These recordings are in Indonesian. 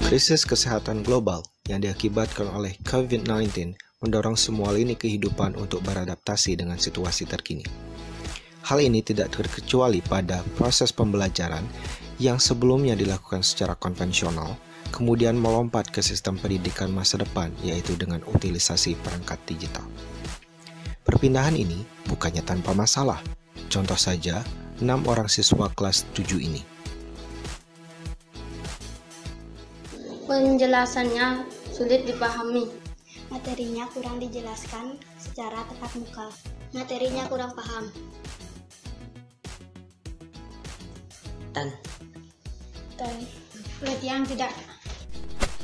Krisis kesehatan global yang diakibatkan oleh COVID-19 mendorong semua lini kehidupan untuk beradaptasi dengan situasi terkini. Hal ini tidak terkecuali pada proses pembelajaran yang sebelumnya dilakukan secara konvensional, kemudian melompat ke sistem pendidikan masa depan, yaitu dengan utilisasi perangkat digital. Perpindahan ini bukannya tanpa masalah. Contoh saja, 6 orang siswa kelas 7 ini. Penjelasannya sulit dipahami. Materinya kurang dijelaskan secara tatap muka. Materinya kurang paham. Dan Pelatihan tidak.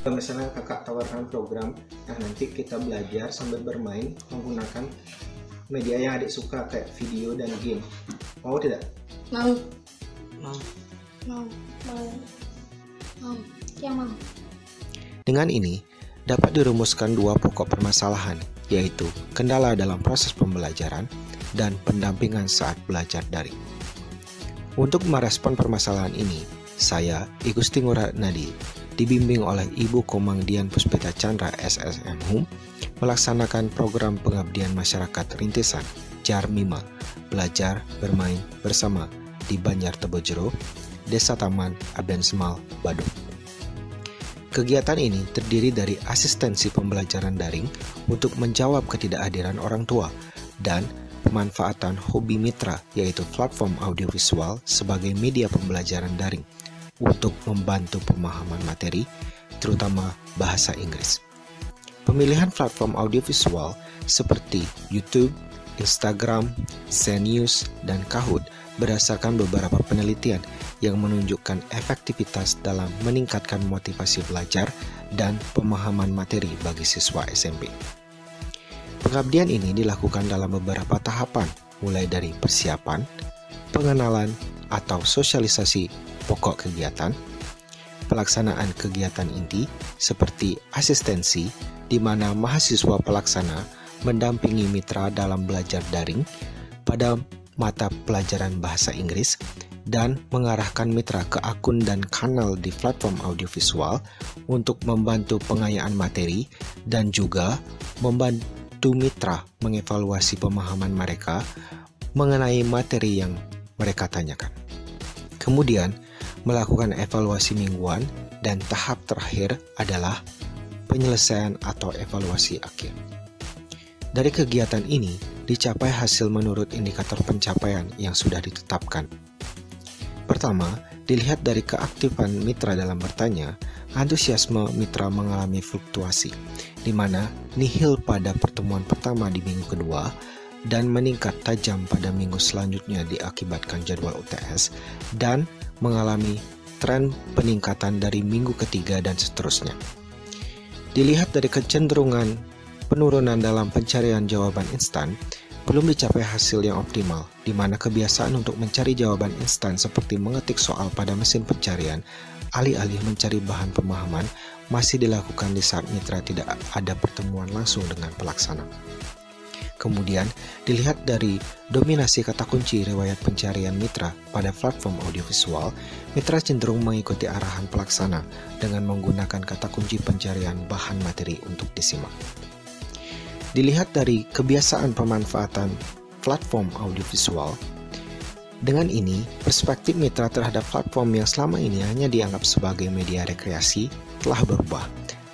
Misalnya kakak tawarkan program, nanti kita belajar sambil bermain menggunakan media yang adik suka kayak video dan game. Mau tidak? Mau. Yang mau. Dengan ini, dapat dirumuskan dua pokok permasalahan, yaitu kendala dalam proses pembelajaran dan pendampingan saat belajar daring. Untuk merespon permasalahan ini, saya, I Gusti Ngurah Nadi, dibimbing oleh Ibu Komangdian Puspita Chandra SSM HUM, melaksanakan program pengabdian masyarakat rintisan JAR Mima, belajar bermain bersama di Banjar Tebojero, Desa Taman, Abdan Semal, Badung. Kegiatan ini terdiri dari asistensi pembelajaran daring untuk menjawab ketidakhadiran orang tua dan pemanfaatan hobi mitra, yaitu platform audiovisual sebagai media pembelajaran daring untuk membantu pemahaman materi, terutama bahasa Inggris. Pemilihan platform audiovisual seperti YouTube, Instagram, Zenius, dan Kahoot berdasarkan beberapa penelitian yang menunjukkan efektivitas dalam meningkatkan motivasi belajar dan pemahaman materi bagi siswa SMP. Pengabdian ini dilakukan dalam beberapa tahapan, mulai dari persiapan, pengenalan atau sosialisasi pokok kegiatan, pelaksanaan kegiatan inti seperti asistensi, di mana mahasiswa pelaksana mendampingi mitra dalam belajar daring pada mata pelajaran bahasa Inggris dan mengarahkan mitra ke akun dan kanal di platform audiovisual untuk membantu pengayaan materi dan juga membantu mitra mengevaluasi pemahaman mereka mengenai materi yang mereka tanyakan. Kemudian, melakukan evaluasi mingguan dan tahap terakhir adalah penyelesaian atau evaluasi akhir. Dari kegiatan ini, dicapai hasil menurut indikator pencapaian yang sudah ditetapkan. Pertama, dilihat dari keaktifan mitra dalam bertanya, antusiasme mitra mengalami fluktuasi, di mana nihil pada pertemuan pertama di minggu kedua dan meningkat tajam pada minggu selanjutnya diakibatkan jadwal UTS dan mengalami tren peningkatan dari minggu ketiga dan seterusnya. Dilihat dari kecenderungan penurunan dalam pencarian jawaban instan, belum dicapai hasil yang optimal, di mana kebiasaan untuk mencari jawaban instan seperti mengetik soal pada mesin pencarian, alih-alih mencari bahan pemahaman, masih dilakukan di saat mitra tidak ada pertemuan langsung dengan pelaksana. Kemudian, dilihat dari dominasi kata kunci riwayat pencarian mitra pada platform audiovisual, mitra cenderung mengikuti arahan pelaksana dengan menggunakan kata kunci pencarian bahan materi untuk disimak. Dilihat dari kebiasaan pemanfaatan platform audiovisual, dengan ini perspektif mitra terhadap platform yang selama ini hanya dianggap sebagai media rekreasi telah berubah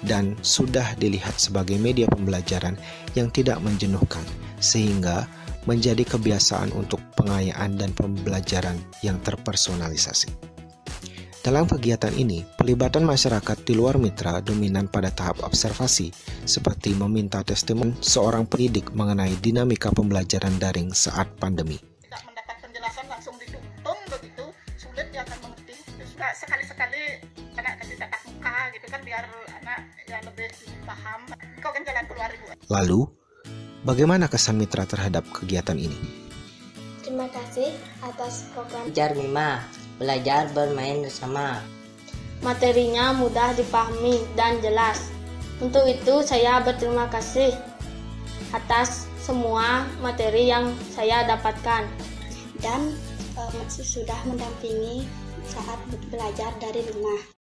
dan sudah dilihat sebagai media pembelajaran yang tidak menjenuhkan, sehingga menjadi kebiasaan untuk pengayaan dan pembelajaran yang terpersonalisasi. Dalam kegiatan ini, pelibatan masyarakat di luar mitra dominan pada tahap observasi, seperti meminta testimoni seorang pendidik mengenai dinamika pembelajaran daring saat pandemi. Tidak mendapat penjelasan langsung dituntun begitu, sulit dia akan mengerti. Sekali-sekali anak kasih tatap muka gitu kan, biar anak yang lebih paham. Kau kan jalan keluar ibu. Lalu, bagaimana kesan mitra terhadap kegiatan ini? Terima kasih atas program JAR Mima, belajar bermain bersama. Materinya mudah dipahami dan jelas. Untuk itu saya berterima kasih atas semua materi yang saya dapatkan. dan sudah mendampingi saat belajar dari rumah.